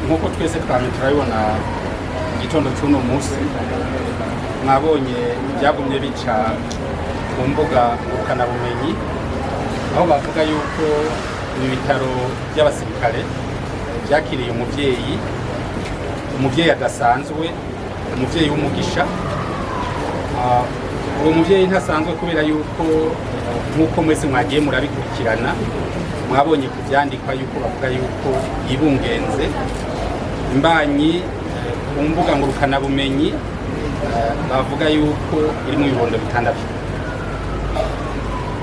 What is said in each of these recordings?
nk'uko twese twame turabibona igitondo cy'uno munsi mwabonye byagumye bica ku mbuga ngurukanabumenyi aho bavuga yuko ibi bitaro by'abasirikare byakiriye umuvyeyi adasanzwe, umuvyeyi w'umugisha. Uwo muvyeyi ntasanzwe kubera yuko nk'uko mwese mwagiye murabikurikirana mwabonye kuvyandikwa yuko bavuga yuko yibungenze imbanyi ku mbuga ngurukanabumenyi bavuga yuko iri mu bibondo bitandatu.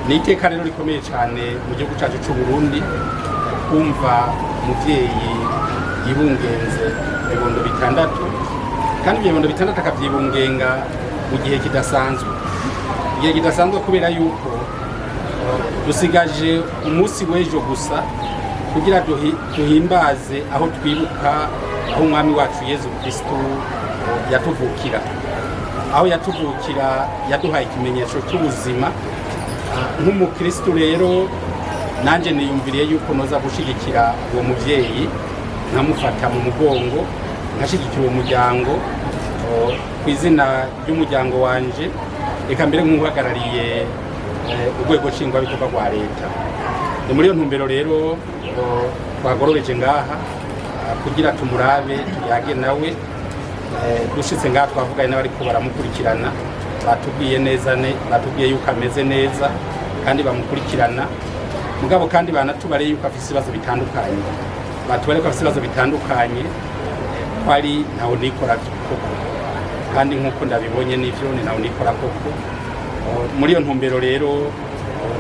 Ni iteka rero rikomeye cyane mu gihugu cyacu cy'u Burundi kumva umuvyeyi yibungenze ibibondo bitandatu, kandi ibyo bibondo bitandatu akavyibungenga mu gihe kidasanzwe. Igihe kidasanzwe kubera yuko dusigaje umunsi w'ejo gusa kugira duhimbaze aho twibuka aho umwami wacu Yezu Kristo yatuvukira. Aho yatuvukira yaduhaye ikimenyetso cy'ubuzima. Nk'umukristo rero nanje niyumviriye yuko noza gushigikira uwo muvyeyi, nkamufata mu mugongo, nkashigikira uwo muryango ku izina ry'umuryango wanje, reka mbere nk'uhagarariye urwego nshingwabikorwa rwa leta. Ni muri iyo ntumbero rero twagorobeje ngaha kugira tumurabe tuyage nawe. Dushitse ngaha twavuganye n'abariko baramukurikirana, batubwiye yuko ameze neza kandi bamukurikirana, mugabo kandi banatubare yuko afise ibibazo bitandukanye. Batubare ko afise ibibazo bitandukanye, ko ari ntaho nikora koko, kandi nk'uko ndabibonye n'ivyo ni ntaho nikora koko. Muri iyo ntumbero rero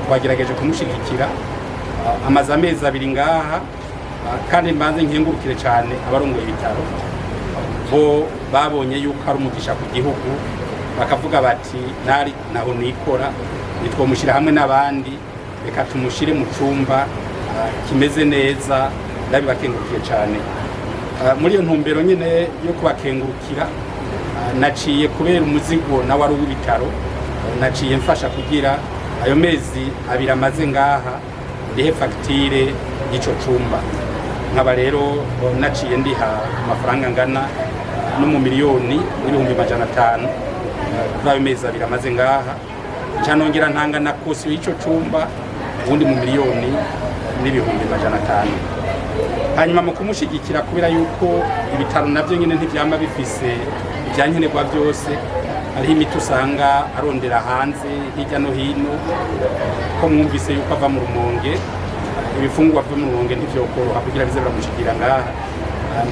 twagerageje kumushigikira. Amaze amezi 2 ngaha, kandi mbanze nkengurukire cyane abarongoye ibitaro, bo babonye yuko ari umugisha ku gihugu, bakavuga bati nari naho nikora, nitwomushyira hamwe n'abandi, reka tumushire mu cyumba kimeze neza. Ndabibakengurukiye cyane. Muri iyo ntumbero nyine yo kubakengurukira, naciye kubera umuzigo nawe ari uw'ibitaro, naciye mfasha kugira ayo mezi 2 amaze ngaha ndihe fagitire y'icyo cyumba. Nkaba rero naciye ndiha amafaranga angana no mu miliyoni n'ibihumbi 500 kuri ayo mezi 2 amaze ngaha. Ncanongera ntanga na kosi y'icyo cyumba ubundi mu miliyoni n'ibihumbi 500. Hanyuma mu kumushigikira kubera yuko ibitaro navyo nyine ntivyama bifise ibyankenerwa byose, hariho imiti usanga arondera hanze hirya no hino, ko mwumvise yuko ava mu Rumonge, ibifungwa byo mu Rumonge ntivyokoroha kugira bize biramushikira ngaha.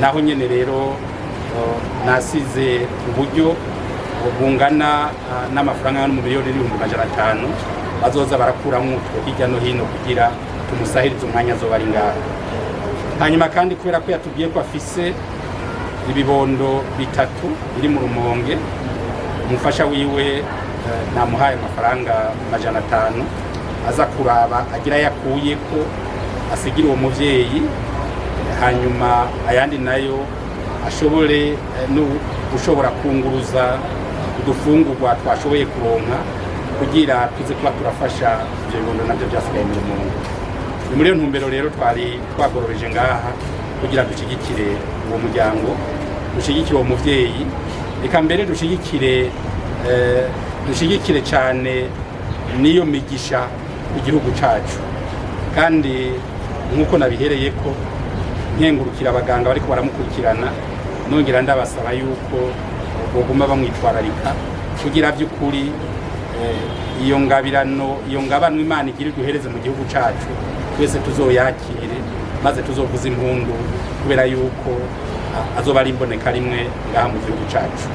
Naho nyene rero nasize uburyo bungana n'amafaranga no mu miliyoni n'ibihumbi 500 bazoza barakuramwo utwo hirya no hino kugira tumusahirize umwanya azoba ari ngaha. Hanyuma kandi kubera ko yatubwiye ko afise ibibondo 3 biri mu Rumonge, umufasha wiwe namuhaye amafaranga 500 aza kuraba agira yakuye ko asigira uwo muvyeyi, hanyuma ayandi nayo ashobore ushobora kunguruza udufungurwa twashoboye kuronka kugira tuze kuba turafasha ibyo bibondo nabyo byasigaye mu Rumonge. Ni muri iyo ntumbero rero twari twagorobeje ngaha kugira dushigikire uwo muryango, dushigikire uwo muvyeyi, reka mbere dushigikire cyane niyo migisha igihugu cacu. Kandi nk'uko nabihereye ko nkengurukira abaganga bariko baramukurikirana, nongera ndabasaba yuko boguma bamwitwararika kugira by'ukuri iyo ngabano Imana igira duhereze mu gihugu cacu twese tuzoyakire, maze tuzovuza impundu kubera yuko azoba ari imboneka rimwe ngaha mu gihugu cacu.